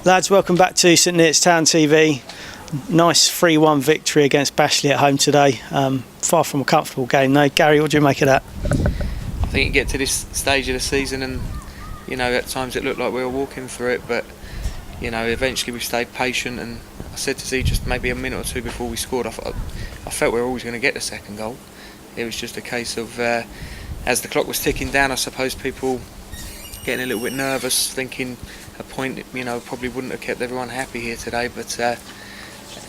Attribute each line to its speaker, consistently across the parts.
Speaker 1: Lads, welcome back to St Neots Town TV. Nice 3-1 victory against Bashley at home today. Far from a comfortable game though. Gary, what do you make of that?
Speaker 2: I think you get to this stage of the season and, you know, at times it looked like we were walking through it, but, you know, eventually we stayed patient, and I said to Z just maybe a minute or two before we scored, I felt we were always going to get the second goal. It was just a case of, as the clock was ticking down, I suppose people getting a little bit nervous, thinking a point, you know, probably wouldn't have kept everyone happy here today, but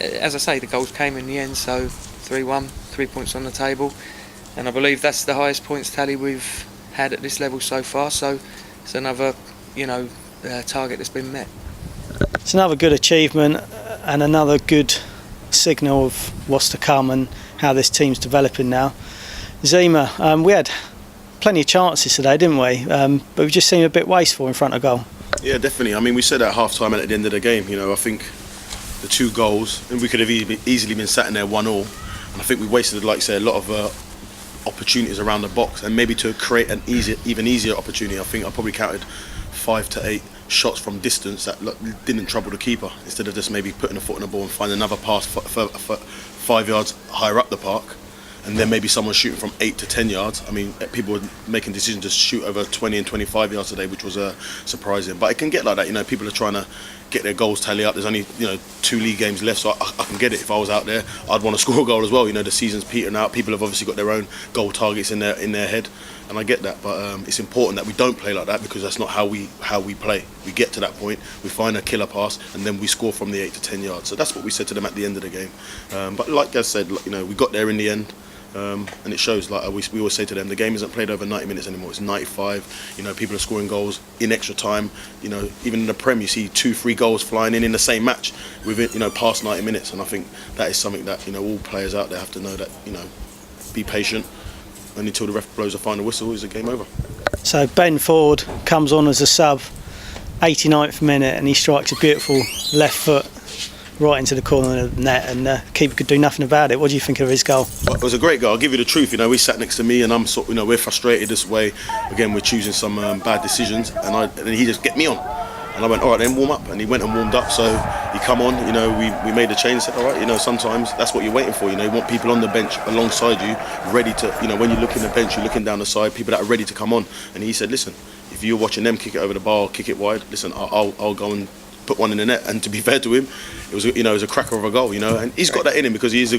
Speaker 2: as I say, the goals came in the end, so 3-1, 3 points on the table, and I believe that's the highest points tally we've had at this level so far, so it's another, you know, target that's been met.
Speaker 1: It's another good achievement and another good signal of what's to come and how this team's developing now. Zema, we had plenty of chances today, didn't we? But we just seemed a bit wasteful in front of goal.
Speaker 3: Yeah, definitely. I mean, we said at half-time and at the end of the game, you know, I think the 2 goals, and we could have easily been sat in there 1-1, and I think we wasted, like I said, a lot of opportunities around the box, and maybe to create an even easier opportunity, I think I probably counted 5 to 8 shots from distance that didn't trouble the keeper, instead of just maybe putting a foot on the ball and find another pass 5 yards higher up the park. and then maybe someone shooting from 8 to 10 yards. I mean, people were making decisions to shoot over 20 and 25 yards today, which was surprising. But it can get like that, people are trying to get their goals tally up. There's only 2 league games left, so I can get it. If I was out there, I'd want to score a goal as well. The season's petering out. People have obviously got their own goal targets in their head, and I get that. But it's important that we don't play like that, because that's not how we play. We get to that point, we find a killer pass, and then we score from the 8 to 10 yards. So that's what we said to them at the end of the game. But like I said, we got there in the end. And it shows, like we always say to them, the game isn't played over 90 minutes anymore. It's 95. People are scoring goals in extra time. Even in the Prem, you see 2-3 goals flying in the same match within past 90 minutes. And I think that is something that all players out there have to know, that be patient, and until the ref blows a final whistle, is the game over. So
Speaker 1: Ben Ford comes on as a sub, 89th minute, and he strikes a beautiful left foot right into the corner of the net, and keeper could do nothing about it. What do you think of his goal?
Speaker 3: Well, it was a great goal. I'll give you the truth. He sat next to me, and I'm we're frustrated this way. Again, we're choosing some bad decisions, and he just get me on, and I went, all right, then warm up, and he went and warmed up. So he come on. We made the change. Said, all right, sometimes that's what you're waiting for. You want people on the bench alongside you, ready to. When you look in the bench, you're looking down the side, people that are ready to come on. And he said, listen, if you're watching them kick it over the bar, or kick it wide, listen, I'll go and put one in the net. And to be fair to him, it was a cracker of a goal, and he's got that in him, because he is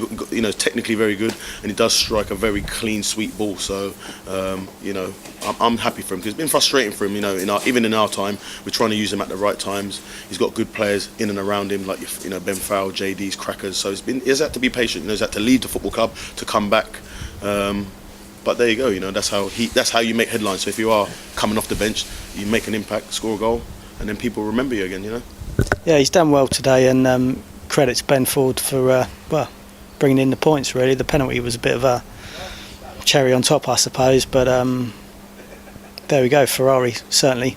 Speaker 3: technically very good, and he does strike a very clean, sweet ball. So I'm happy for him, because it's been frustrating for him. Even in our time, we're trying to use him at the right times. He's got good players in and around him, like Ben Fowl, JD's crackers. So he has had to be patient. He's had to leave the football club to come back. But there you go. That's how you make headlines. So if you are coming off the bench, you make an impact, score a goal, and then people remember you again.
Speaker 1: Yeah, he's done well today, and credit to Ben Ford for bringing in the points. Really, the penalty was a bit of a cherry on top, I suppose. But there we go. Ferrari certainly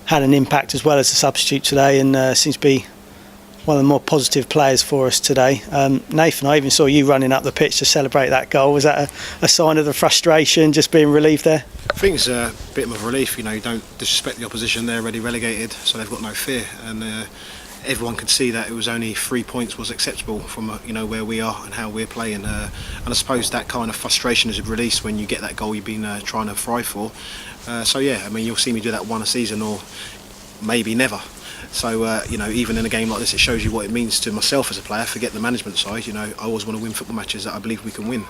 Speaker 1: had an impact as well as a substitute today, and seems to be one of the more positive players for us today. Nathan, I even saw you running up the pitch to celebrate that goal. Was that a sign of the frustration, just being relieved there?
Speaker 4: I think it's a bit of a relief. You don't disrespect the opposition. They're already relegated, so they've got no fear. And everyone could see that it was only 3 points was acceptable from where we are and how we're playing. And I suppose that kind of frustration is released when you get that goal you've been trying to thrive for. So yeah, you'll see me do that one a season, or maybe never. So even in a game like this, it shows you what it means to myself as a player. Forget the management side. I always want to win football matches that I believe we can win.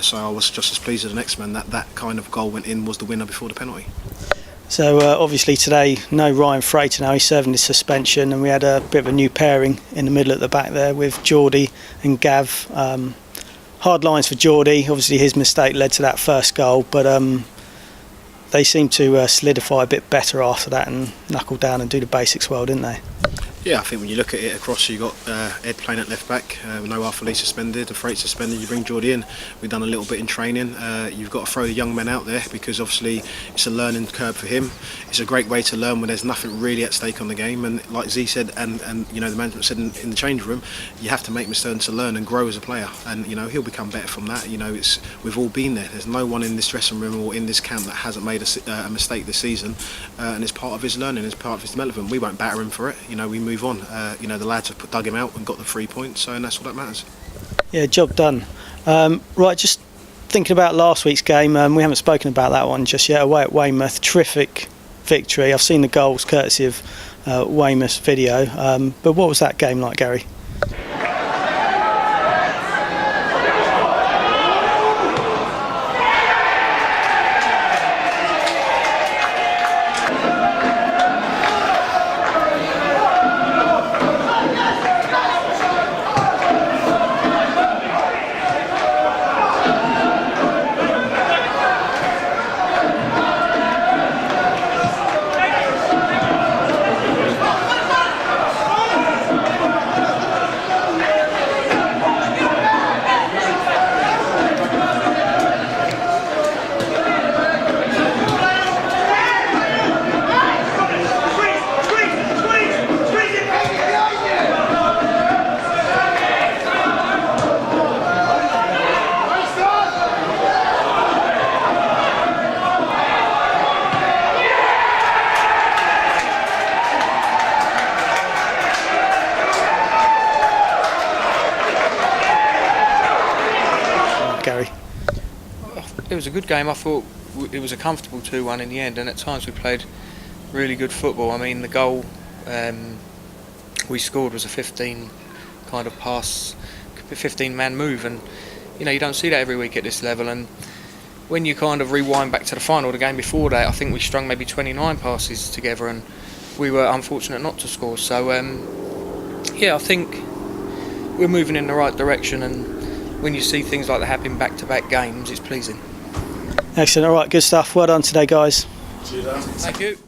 Speaker 4: So I was just as pleased as the next man that kind of goal went in, was the winner before the penalty.
Speaker 1: So obviously today, no Ryan Frater now. He's serving his suspension, and we had a bit of a new pairing in the middle at the back there with Geordie and Gav. Hard lines for Geordie. Obviously his mistake led to that first goal, but they seemed to solidify a bit better after that and knuckle down and do the basics well, didn't they?
Speaker 4: Yeah, I think when you look at it across, you've got Ed playing at left back, no Arthur suspended, and Freight suspended. You bring Geordie in. We've done a little bit in training. You've got to throw the young men out there, because obviously it's a learning curve for him. It's a great way to learn when there's nothing really at stake on the game. And like Z said, and the management said in the change room, you have to make mistakes to learn and grow as a player. And he'll become better from that. We've all been there. There's no one in this dressing room or in this camp that hasn't made a mistake this season, and it's part of his learning. It's part of his development. We won't batter him for it. We move on. The lads have dug him out and got the 3 points, so and that's all that matters.
Speaker 1: Yeah, job done. Right, just thinking about last week's game, we haven't spoken about that one just yet. Away at Weymouth, terrific victory. I've seen the goals courtesy of Weymouth's video, but what was that game like, Gary?
Speaker 2: It was a good game. I thought it was a comfortable 2-1 in the end, and at times we played really good football. I mean, the goal we scored was a 15 kind of pass, 15-man move, and you don't see that every week at this level. And when you kind of rewind back to the final, the game before that, I think we strung maybe 29 passes together, and we were unfortunate not to score. So I think we're moving in the right direction, and when you see things like that happen back-to-back games, it's pleasing.
Speaker 1: Excellent. All right, good stuff. Well done today, guys.
Speaker 3: Cheers, Alan.
Speaker 2: Thank you.